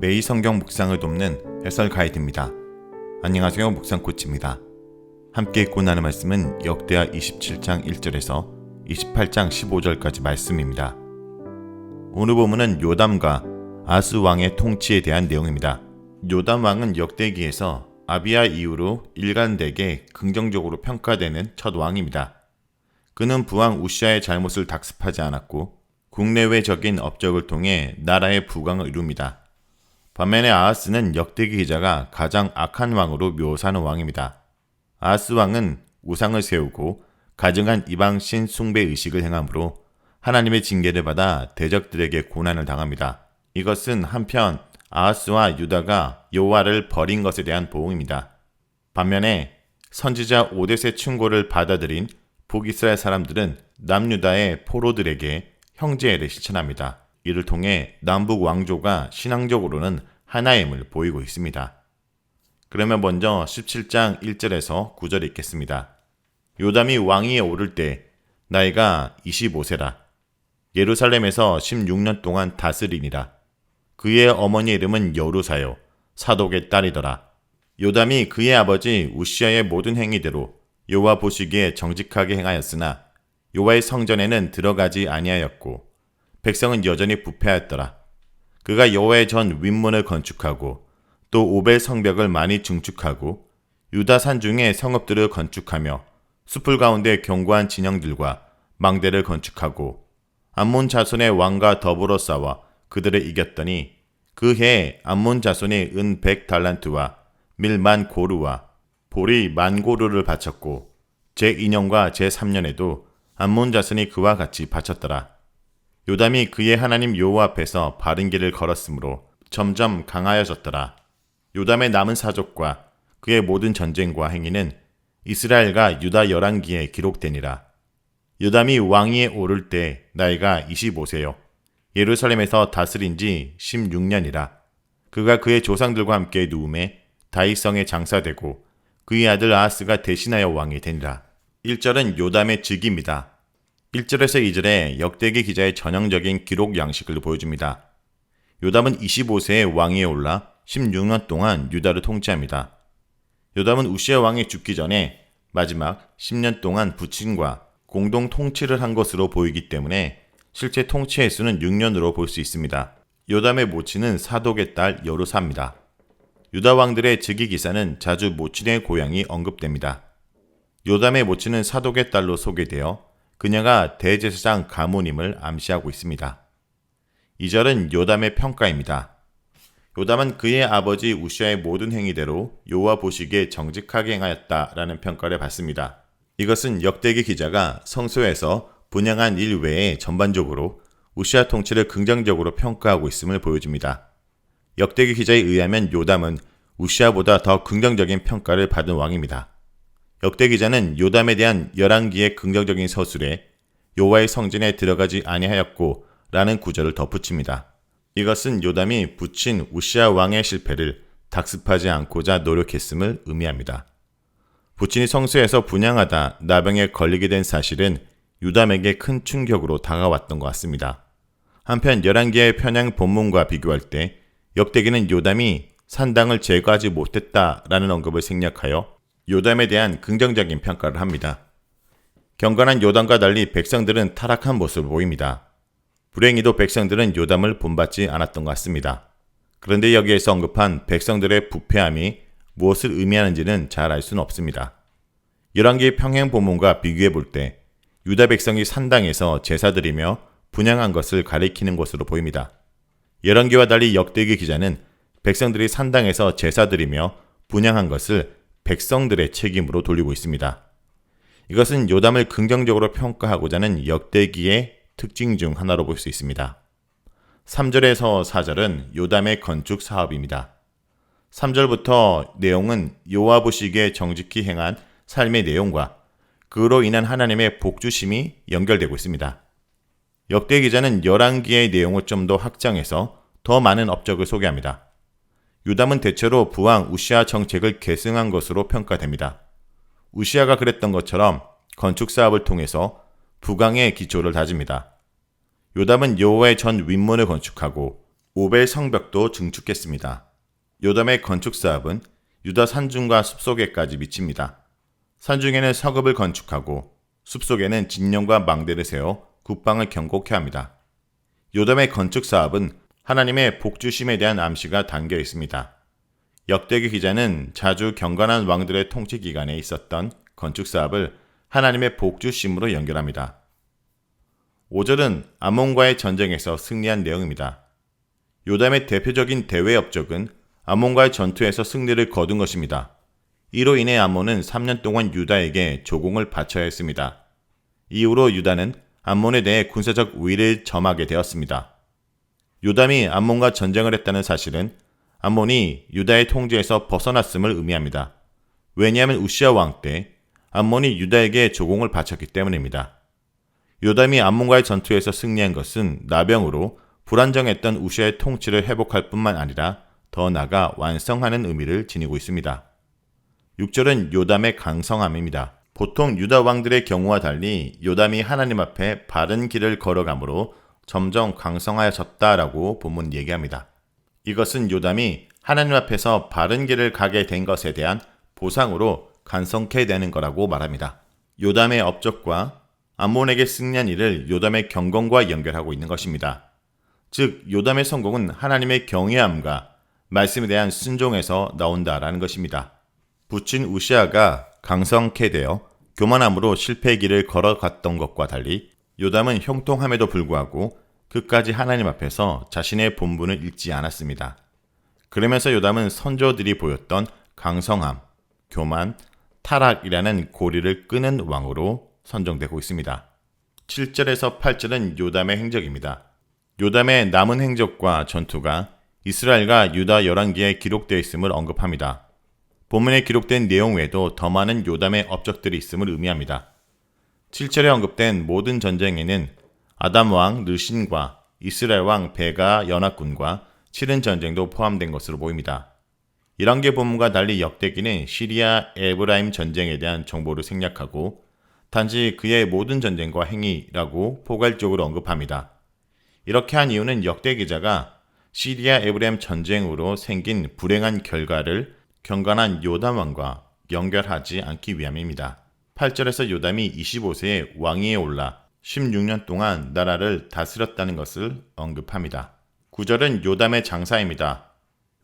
매일 성경 묵상을 돕는 해설 가이드입니다. 안녕하세요, 묵상코치입니다. 함께 읽고 나눈 말씀은 역대하 27장 1절에서 28장 15절까지 말씀입니다. 오늘 본문은 요담과 아스 왕의 통치에 대한 내용입니다. 요담 왕은 역대기에서 아비야 이후로 일관되게 긍정적으로 평가되는 첫 왕입니다. 그는 부왕 우시아의 잘못을 dak습하지 않았고 국내외적인 업적을 통해 나라의 부강을 이룹니다. 반면에 아하스는 역대기 기자가 가장 악한 왕으로 묘사하는 왕입니다. 아하스 왕은 우상을 세우고 가증한 이방신 숭배 의식을 행함으로 하나님의 징계를 받아 대적들에게 고난을 당합니다. 이것은 한편 아하스와 유다가 여호와를 버린 것에 대한 보응입니다. 반면에 선지자 오뎃의 충고를 받아들인 북이스라엘 사람들은 남유다의 포로들에게 형제애를 실천합니다. 이를 통해 남북 왕조가 신앙적으로는 하나임을 보이고 있습니다. 그러면 먼저 17장 1절에서 9절 읽겠습니다. 요담이 왕위에 오를 때 나이가 25세라. 예루살렘에서 16년 동안 다스리니라. 그의 어머니 이름은 여루사요 사독의 딸이더라. 요담이 그의 아버지 우시아의 모든 행위대로 여호와 보시기에 정직하게 행하였으나 여호와의 성전에는 들어가지 아니하였고 백성은 여전히 부패하였더라. 그가 여호와의 전 윗문을 건축하고 또 오벨 성벽을 많이 증축하고 유다 산 중에 성읍들을 건축하며 숲을 가운데 견고한 진영들과 망대를 건축하고 암몬 자손의 왕과 더불어 싸워 그들을 이겼더니 그 해에 암몬 자손이 은 100달란트와 밀 10,000고르와 보리 10,000고르를 바쳤고 제2년과 제3년에도 암몬 자손이 그와 같이 바쳤더라. 요담이 그의 하나님 여호와 앞에서 바른 길을 걸었으므로 점점 강하여졌더라. 요담의 남은 사족과 그의 모든 전쟁과 행위는 이스라엘과 유다 열왕기에 기록되니라. 요담이 왕위에 오를 때 나이가 25세요. 예루살렘에서 다스린 지 16년이라. 그가 그의 조상들과 함께 누움에 다윗성에 장사되고 그의 아들 아하스가 대신하여 왕이 되니라. 1절은 요담의 즉위입니다. 1절에서 2절에 역대기 기자의 전형적인 기록 양식을 보여줍니다. 요담은 25세에 왕위에 올라 16년 동안 유다를 통치합니다. 요담은 우시아 왕이 죽기 전에 마지막 10년 동안 부친과 공동 통치를 한 것으로 보이기 때문에 실제 통치 횟수는 6년으로 볼 수 있습니다. 요담의 모친은 사독의 딸 여루사입니다. 유다 왕들의 즉위 기사는 자주 모친의 고향이 언급됩니다. 요담의 모친은 사독의 딸로 소개되어 그녀가 대제사장 가문임을 암시하고 있습니다. 2절은 요담의 평가입니다. 요담은 그의 아버지 우시아의 모든 행위대로 여호와 보시기에 정직하게 행하였다라는 평가를 받습니다. 이것은 역대기 기자가 성소에서 분향한 일 외에 전반적으로 우시아 통치를 긍정적으로 평가하고 있음을 보여줍니다. 역대기 기자에 의하면 요담은 우시아보다 더 긍정적인 평가를 받은 왕입니다. 역대 기자는 요담에 대한 열왕기의 긍정적인 서술에 여호와의 성전에 들어가지 아니하였고 라는 구절을 덧붙입니다. 이것은 요담이 부친 우시아 왕의 실패를 dak습하지 않고자 노력했음을 의미합니다. 부친이 성소에서 분향하다 나병에 걸리게 된 사실은 요담에게 큰 충격으로 다가왔던 것 같습니다. 한편 열왕기의 편향 본문과 비교할 때 역대기는 요담이 산당을 제거하지 못했다라는 언급을 생략하여 요담에 대한 긍정적인 평가를 합니다. 경건한 요담과 달리 백성들은 타락한 모습을 보입니다. 불행히도 백성들은 요담을 본받지 않았던 것 같습니다. 그런데 여기에서 언급한 백성들의 부패함이 무엇을 의미하는지는 잘 알 수는 없습니다. 열왕기의 평행 본문과 비교해 볼 때 유다 백성이 산당에서 제사드리며 분향한 것을 가리키는 것으로 보입니다. 열왕기와 달리 역대기 기자는 백성들이 산당에서 제사드리며 분향한 것을 백성들의 책임으로 돌리고 있습니다. 이것은 요담을 긍정적으로 평가하고자 하는 역대기의 특징 중 하나로 볼 수 있습니다. 3절에서 4절은 요담의 건축 사업입니다. 3절부터 내용은 여호와 보시기에 정직히 행한 삶의 내용과 그로 인한 하나님의 복주심이 연결되고 있습니다. 역대 기자는 열왕기의 내용을 좀 더 확장해서 더 많은 업적을 소개합니다. 요담은 대체로 부왕 우시아 정책을 계승한 것으로 평가됩니다. 우시아가 그랬던 것처럼 건축 사업을 통해서 부강의 기초를 다집니다. 요담은 여호와의 전 윗문을 건축하고 오벨 성벽도 증축했습니다. 요담의 건축 사업은 유다 산중과 숲속에까지 미칩니다. 산중에는 서급을 건축하고 숲속에는 진영과 망대를 세워 국방을 경고케 합니다. 요담의 건축 사업은 하나님의 복주심에 대한 암시가 담겨 있습니다. 역대기 기자는 자주 경건한 왕들의 통치 기간에 있었던 건축 사업을 하나님의 복주심으로 연결합니다. 5절은 암몬과의 전쟁에서 승리한 내용입니다. 요담의 대표적인 대외 업적은 암몬과의 전투에서 승리를 거둔 것입니다. 이로 인해 암몬은 3년 동안 유다에게 조공을 바쳐야 했습니다. 이후로 유다는 암몬에 대해 군사적 우위를 점하게 되었습니다. 요담이 암몬과 전쟁을 했다는 사실은 암몬이 유다의 통제에서 벗어났음을 의미합니다. 왜냐하면 우시아 왕 때 암몬이 유다에게 조공을 바쳤기 때문입니다. 요담이 암몬과의 전투에서 승리한 것은 나병으로 불안정했던 우시아의 통치를 회복할 뿐만 아니라 더 나아가 완성하는 의미를 지니고 있습니다. 6절은 요담의 강성함입니다. 보통 유다 왕들의 경우와 달리 요담이 하나님 앞에 바른 길을 걸어가므로 점점 강성하여졌다라고 본문 얘기합니다. 이것은 요담이 하나님 앞에서 바른 길을 가게 된 것에 대한 보상으로 간성케 되는 거라고 말합니다. 요담의 업적과 암몬에게 승리한 일을 요담의 경건과 연결하고 있는 것입니다. 즉 요담의 성공은 하나님의 경외함과 말씀에 대한 순종에서 나온다라는 것입니다. 부친 우시아가 강성케 되어 교만함으로 실패의 길을 걸어갔던 것과 달리 요담은 형통함에도 불구하고 끝까지 하나님 앞에서 자신의 본분을 잃지 않았습니다. 그러면서 요담은 선조들이 보였던 강성함, 교만, 타락이라는 고리를 끄는 왕으로 선정되고 있습니다. 7절에서 8절은 요담의 행적입니다. 요담의 남은 행적과 전투가 이스라엘과 유다 열왕기에 기록되어 있음을 언급합니다. 본문에 기록된 내용 외에도 더 많은 요담의 업적들이 있음을 의미합니다. 7절에 언급된 모든 전쟁에는 아담 왕 르신과 이스라엘 왕 베가 연합군과 치른 전쟁도 포함된 것으로 보입니다. 1왕기 본문과 달리 역대기는 시리아 에브라임 전쟁에 대한 정보를 생략하고 단지 그의 모든 전쟁과 행위라고 포괄적으로 언급합니다. 이렇게 한 이유는 역대 기자가 시리아 에브라임 전쟁으로 생긴 불행한 결과를 경건한 요담 왕과 연결하지 않기 위함입니다. 8절에서 요담이 25세에 왕위에 올라 16년 동안 나라를 다스렸다는 것을 언급합니다. 9절은 요담의 장사입니다.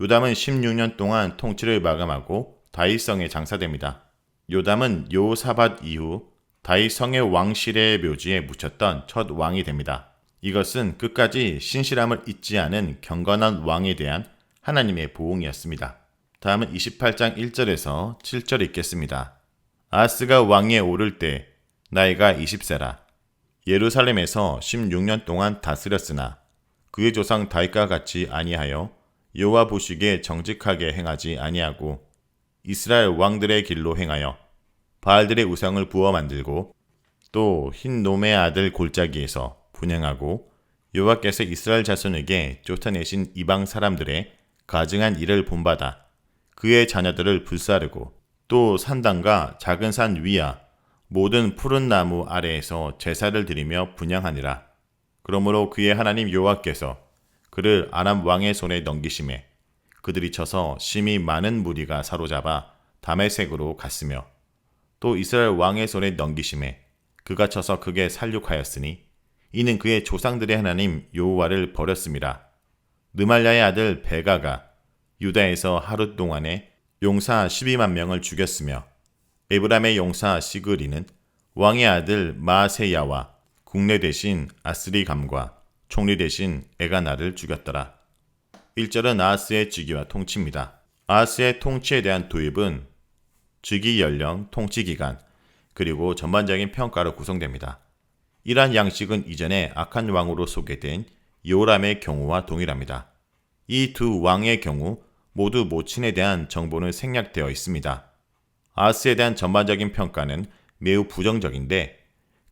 요담은 16년 동안 통치를 마감하고 다윗성에 장사됩니다. 요담은 여호사밧 이후 다윗성의 왕실의 묘지에 묻혔던 첫 왕이 됩니다. 이것은 끝까지 신실함을 잊지 않은 경건한 왕에 대한 하나님의 보응이었습니다. 다음은 28장 1절에서 7절 읽겠습니다. 아하스가 왕위에 오를 때 나이가 20세라. 예루살렘에서 16년 동안 다스렸으나 그의 조상 다윗과 같이 아니하여 여호와 보시기에 정직하게 행하지 아니하고 이스라엘 왕들의 길로 행하여 바알들의 우상을 부어 만들고 또 흰놈의 아들 골짜기에서 분향하고 여호와께서 이스라엘 자손에게 쫓아내신 이방 사람들의 가증한 일을 본받아 그의 자녀들을 불사르고 또 산당과 작은 산 위와 모든 푸른 나무 아래에서 제사를 드리며 분향하니라. 그러므로 그의 하나님 여호와께서 그를 아람 왕의 손에 넘기심에 그들이 쳐서 심히 많은 무리가 사로잡아 다메섹으로 갔으며 또 이스라엘 왕의 손에 넘기심에 그가 쳐서 극에 살육하였으니 이는 그의 조상들의 하나님 여호와를 버렸습니다. 느말랴의 아들 베가가 유다에서 하루 동안에 용사 12만 명을 죽였으며 에브람의 용사 시그리는 왕의 아들 마세야와 국내 대신 아스리감과 총리 대신 에가나를 죽였더라. 1절은 아하스의 즉위와 통치입니다. 아하스의 통치에 대한 도입은 즉위 연령, 통치 기간, 그리고 전반적인 평가로 구성됩니다. 이러한 양식은 이전에 악한 왕으로 소개된 요람의 경우와 동일합니다. 이 두 왕의 경우 모두 모친에 대한 정보는 생략되어 있습니다. 아하스에 대한 전반적인 평가는 매우 부정적인데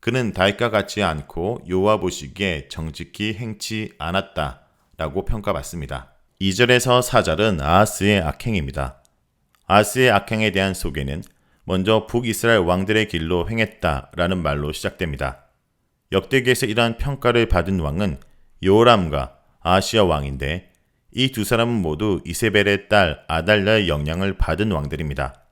그는 다윗과 같지 않고 여호와 보시기에 정직히 행치 않았다라고 평가받습니다. 2절에서 4절은 아하스의 악행입니다. 아하스의 악행에 대한 소개는 먼저 북이스라엘 왕들의 길로 행했다라는 말로 시작됩니다. 역대기에서 이러한 평가를 받은 왕은 여호람과 아하시야 왕인데 이 두 사람은 모두 이세벨의 딸 아달랴의 영향을 받은 왕들입니다.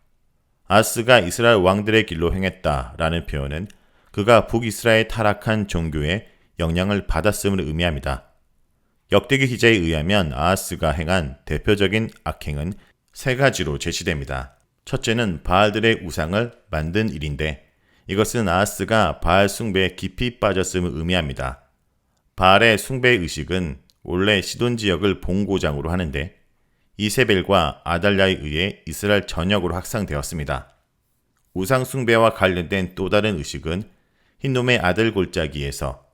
아하스가 이스라엘 왕들의 길로 행했다라는 표현은 그가 북이스라엘 타락한 종교에 영향을 받았음을 의미합니다. 역대기 기자에 의하면 아하스가 행한 대표적인 악행은 세 가지로 제시됩니다. 첫째는 바알들의 우상을 만든 일인데 이것은 아하스가 바알 숭배에 깊이 빠졌음을 의미합니다. 바알의 숭배 의식은 원래 시돈 지역을 본고장으로 하는데 이세벨과 아달랴에 의해 이스라엘 전역으로 확산되었습니다. 우상 숭배와 관련된 또 다른 의식은 흰놈의 아들 골짜기에서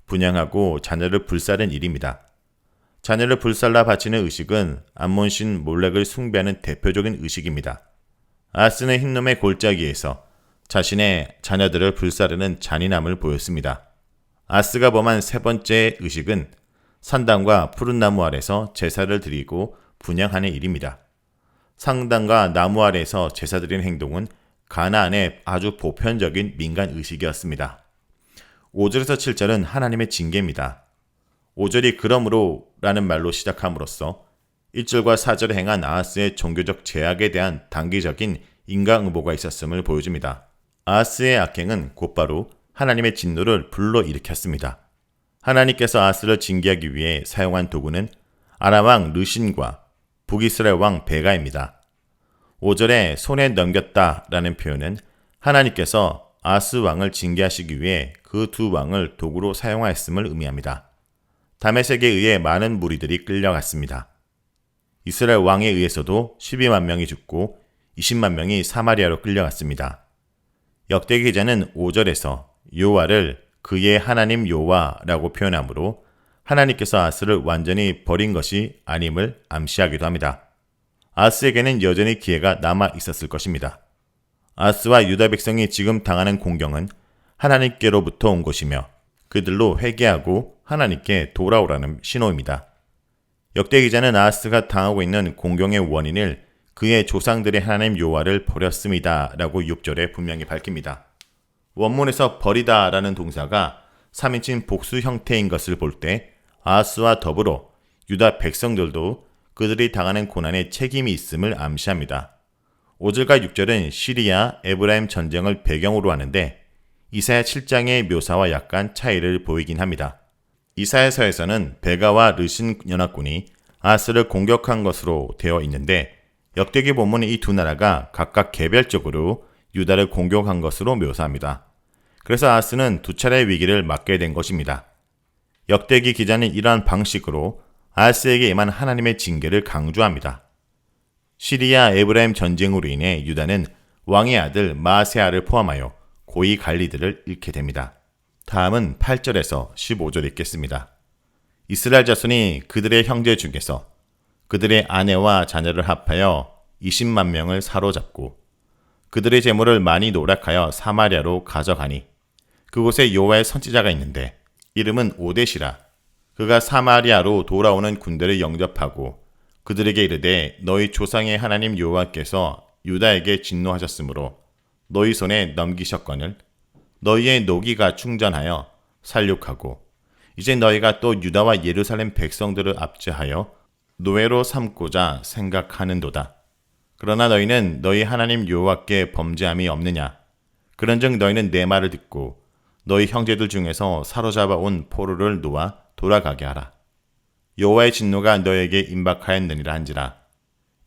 분향하고 자녀를 불사른 일입니다. 자녀를 불살라 바치는 의식은 암몬신 몰렉을 숭배하는 대표적인 의식입니다. 아하스는 흰놈의 골짜기에서 자신의 자녀들을 불사르는 잔인함을 보였습니다. 아하스가 범한 세 번째 의식은 산당과 푸른 나무 아래서 제사를 드리고 분향하는 일입니다. 산당과 나무 아래서 제사 드리는 행동은 가나안의 아주 보편적인 민간 의식이었습니다. 5절에서 7절은 하나님의 징계입니다. 5절이 그러므로 라는 말로 시작함으로써 1절과 4절에 행한 아하스의 종교적 제약에 대한 단기적인 인과응보가 있었음을 보여줍니다. 아하스의 악행은 곧바로 하나님의 진노를 불러일으켰습니다. 하나님께서 아하스를 징계하기 위해 사용한 도구는 아람 왕 르신과 북이스라엘 왕 베가입니다. 5절에 손에 넘겼다 라는 표현은 하나님께서 아하스 왕을 징계하시기 위해 그 두 왕을 도구로 사용하였음을 의미합니다. 다메섹에 의해 많은 무리들이 끌려갔습니다. 이스라엘 왕에 의해서도 12만 명이 죽고 20만 명이 사마리아로 끌려갔습니다. 역대기 기자는 5절에서 여호와를 그의 하나님 여호와라고 표현하므로 하나님께서 아하스를 완전히 버린 것이 아님을 암시하기도 합니다. 아하스에게는 여전히 기회가 남아 있었을 것입니다. 아하스와 유다 백성이 지금 당하는 공경은 하나님께로부터 온 것이며 그들로 회개하고 하나님께 돌아오라는 신호입니다. 역대 기자는 아하스가 당하고 있는 공경의 원인을 그의 조상들의 하나님 여호와를 버렸습니다 라고 6절에 분명히 밝힙니다. 원문에서 버리다 라는 동사가 3인칭 복수 형태인 것을 볼 때 아하스와 더불어 유다 백성들도 그들이 당하는 고난에 책임이 있음을 암시합니다. 5절과 6절은 시리아, 에브라임 전쟁을 배경으로 하는데 이사야 7장의 묘사와 약간 차이를 보이긴 합니다. 이사야서에서는 베가와 르신 연합군이 아하스를 공격한 것으로 되어 있는데 역대기 본문은 이 두 나라가 각각 개별적으로 유다를 공격한 것으로 묘사합니다. 그래서 아하스는 두 차례의 위기를 맞게 된 것입니다. 역대기 기자는 이러한 방식으로 아하스에게 임한 하나님의 징계를 강조합니다. 시리아 에브라임 전쟁으로 인해 유다는 왕의 아들 마세아를 포함하여 고위 관리들을 잃게 됩니다. 다음은 8절에서 15절 읽겠습니다. 이스라엘 자손이 그들의 형제 중에서 그들의 아내와 자녀를 합하여 20만 명을 사로잡고 그들의 재물을 많이 노략하여 사마리아로 가져가니 그곳에 여호와의 선지자가 있는데 이름은 오뎃이라. 그가 사마리아로 돌아오는 군대를 영접하고 그들에게 이르되 너희 조상의 하나님 여호와께서 유다에게 진노하셨으므로 너희 손에 넘기셨거늘 너희의 노기가 충전하여 살육하고 이제 너희가 또 유다와 예루살렘 백성들을 압제하여 노예로 삼고자 생각하는도다. 그러나 너희는 너희 하나님 여호와께 범죄함이 없느냐? 그런즉 너희는 내 말을 듣고 너희 형제들 중에서 사로잡아 온 포로를 놓아 돌아가게 하라. 여호와의 진노가 너에게 임박하였느니라 한지라.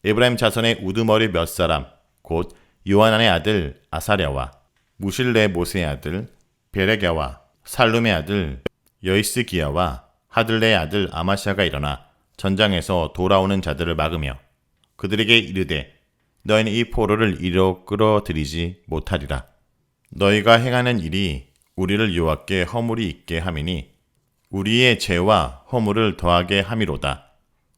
에브라임 자손의 우두머리 몇 사람 곧 요하난의 아들 아사랴와 무실레모스의 아들 베레게와 살룸의 아들 여이스기야와 하들레의 아들 아마시아가 일어나 전장에서 돌아오는 자들을 막으며 그들에게 이르되 너희는 이 포로를 이리로 끌어들이지 못하리라. 너희가 행하는 일이 우리를 여호와께 허물이 있게 함이니 우리의 죄와 허물을 더하게 함이로다.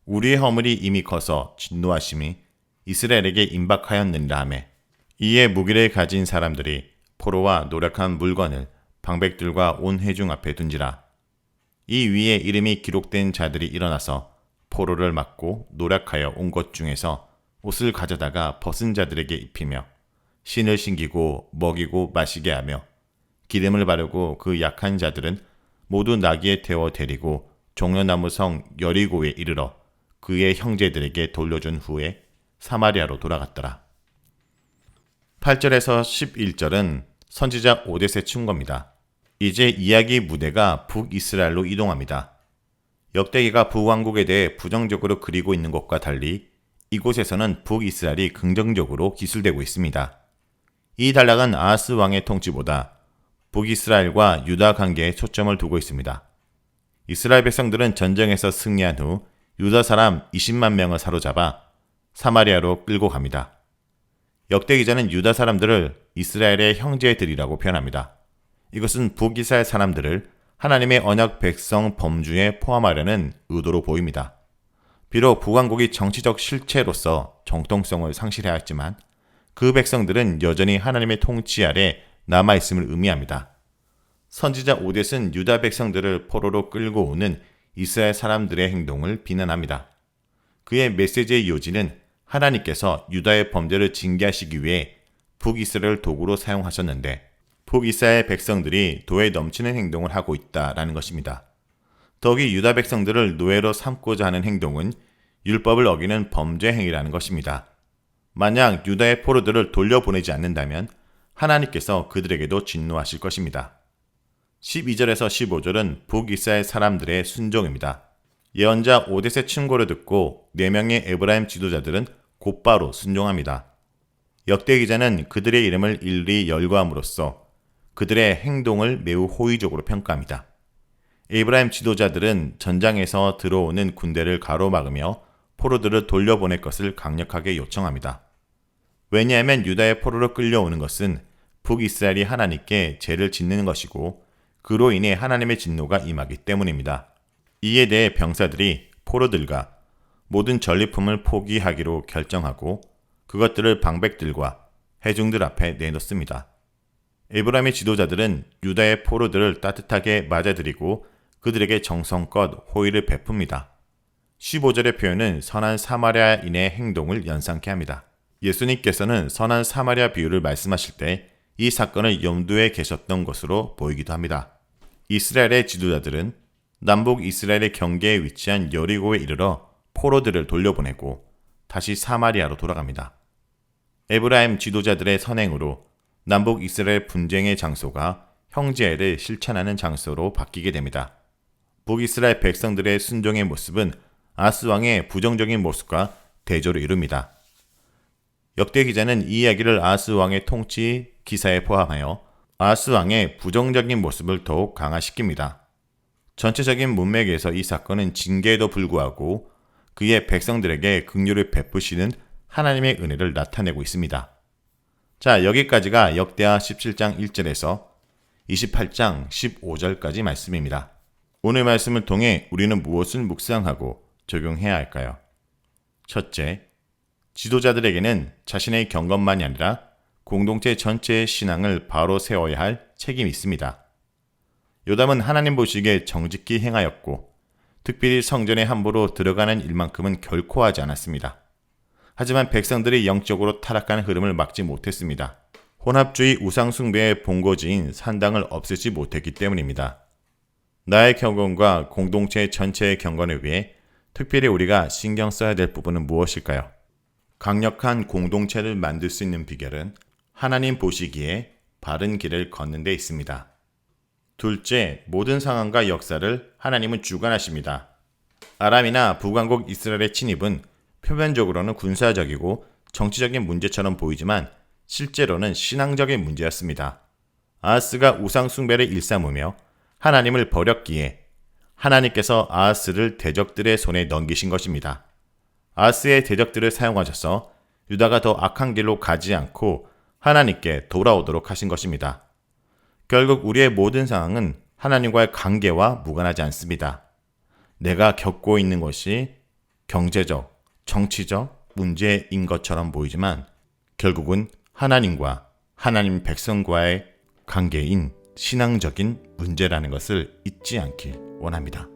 우리의 허물이 이미 커서 진노하심이 이스라엘에게 임박하였느니라 하매 이에 무기를 가진 사람들이 포로와 노력한 물건을 방백들과 온 회중 앞에 둔지라. 이 위에 이름이 기록된 자들이 일어나서 포로를 막고 노력하여 온 것 중에서 옷을 가져다가 벗은 자들에게 입히며 신을 신기고 먹이고 마시게 하며 기름을 바르고 그 약한 자들은 모두 나귀에 태워 데리고 종려나무 성 여리고에 이르러 그의 형제들에게 돌려준 후에 사마리아로 돌아갔더라. 8절에서 11절은 선지자 오뎃의 충고입니다. 이제 이야기 무대가 북이스라엘로 이동합니다. 역대기가 북왕국에 대해 부정적으로 그리고 있는 것과 달리 이곳에서는 북이스라엘이 긍정적으로 기술되고 있습니다. 이 단락은 아하스 왕의 통치보다 북이스라엘과 유다 관계에 초점을 두고 있습니다. 이스라엘 백성들은 전쟁에서 승리한 후 유다 사람 20만 명을 사로잡아 사마리아로 끌고 갑니다. 역대기자는 유다 사람들을 이스라엘의 형제들이라고 표현합니다. 이것은 북이스라엘 사람들을 하나님의 언약 백성 범주에 포함하려는 의도로 보입니다. 비록 북왕국이 정치적 실체로서 정통성을 상실하였지만 그 백성들은 여전히 하나님의 통치 아래 남아있음을 의미합니다. 선지자 오뎃은 유다 백성들을 포로로 끌고 오는 이스라엘 사람들의 행동을 비난합니다. 그의 메시지의 요지는 하나님께서 유다의 범죄를 징계하시기 위해 북이스라엘을 도구로 사용하셨는데 북이스라엘 백성들이 도에 넘치는 행동을 하고 있다라는 것입니다. 더욱이 유다 백성들을 노예로 삼고자 하는 행동은 율법을 어기는 범죄 행위라는 것입니다. 만약 유다의 포로들을 돌려보내지 않는다면 하나님께서 그들에게도 진노하실 것입니다. 12절에서 15절은 북이스라엘 사람들의 순종입니다. 예언자 오뎃의 충고를 듣고 4명의 에브라임 지도자들은 곧바로 순종합니다. 역대기자는 그들의 이름을 일일이 열거함으로써 그들의 행동을 매우 호의적으로 평가합니다. 에브라임 지도자들은 전장에서 들어오는 군대를 가로막으며 포로들을 돌려보낼 것을 강력하게 요청합니다. 왜냐하면 유다의 포로로 끌려오는 것은 북이스라엘이 하나님께 죄를 짓는 것이고 그로 인해 하나님의 진노가 임하기 때문입니다. 이에 대해 병사들이 포로들과 모든 전리품을 포기하기로 결정하고 그것들을 방백들과 회중들 앞에 내놓습니다. 에브라임의 지도자들은 유다의 포로들을 따뜻하게 맞아들이고 그들에게 정성껏 호의를 베풉니다. 15절의 표현은 선한 사마리아인의 행동을 연상케 합니다. 예수님께서는 선한 사마리아 비유를 말씀하실 때 이 사건을 염두에 계셨던 것으로 보이기도 합니다. 이스라엘의 지도자들은 남북 이스라엘의 경계에 위치한 여리고에 이르러 포로들을 돌려보내고 다시 사마리아로 돌아갑니다. 에브라임 지도자들의 선행으로 남북 이스라엘 분쟁의 장소가 형제애를 실천하는 장소로 바뀌게 됩니다. 북이스라엘 백성들의 순종의 모습은 아하스 왕의 부정적인 모습과 대조를 이룹니다. 역대 기자는 이 이야기를 아하스 왕의 통치 기사에 포함하여 아하스 왕의 부정적인 모습을 더욱 강화시킵니다. 전체적인 문맥에서 이 사건은 징계에도 불구하고 그의 백성들에게 긍휼을 베푸시는 하나님의 은혜를 나타내고 있습니다. 자, 여기까지가 역대하 17장 1절에서 28장 15절까지 말씀입니다. 오늘 말씀을 통해 우리는 무엇을 묵상하고 적용해야 할까요? 첫째, 지도자들에게는 자신의 경건만이 아니라 공동체 전체의 신앙을 바로 세워야 할 책임이 있습니다. 요담은 하나님 보시기에 정직히 행하였고 특별히 성전에 함부로 들어가는 일만큼은 결코 하지 않았습니다. 하지만 백성들이 영적으로 타락하는 흐름을 막지 못했습니다. 혼합주의 우상숭배의 본거지인 산당을 없애지 못했기 때문입니다. 나의 경건과 공동체 전체의 경건을 위해 특별히 우리가 신경 써야 될 부분은 무엇일까요? 강력한 공동체를 만들 수 있는 비결은 하나님 보시기에 바른 길을 걷는 데 있습니다. 둘째, 모든 상황과 역사를 하나님은 주관하십니다. 아람이나 북왕국 이스라엘의 침입은 표면적으로는 군사적이고 정치적인 문제처럼 보이지만 실제로는 신앙적인 문제였습니다. 아하스가 우상 숭배를 일삼으며 하나님을 버렸기에 하나님께서 아하스를 대적들의 손에 넘기신 것입니다. 아하스의 대적들을 사용하셔서 유다가 더 악한 길로 가지 않고 하나님께 돌아오도록 하신 것입니다. 결국 우리의 모든 상황은 하나님과의 관계와 무관하지 않습니다. 내가 겪고 있는 것이 경제적, 정치적 문제인 것처럼 보이지만 결국은 하나님과 하나님 백성과의 관계인 신앙적인 문제라는 것을 잊지 않길 원합니다.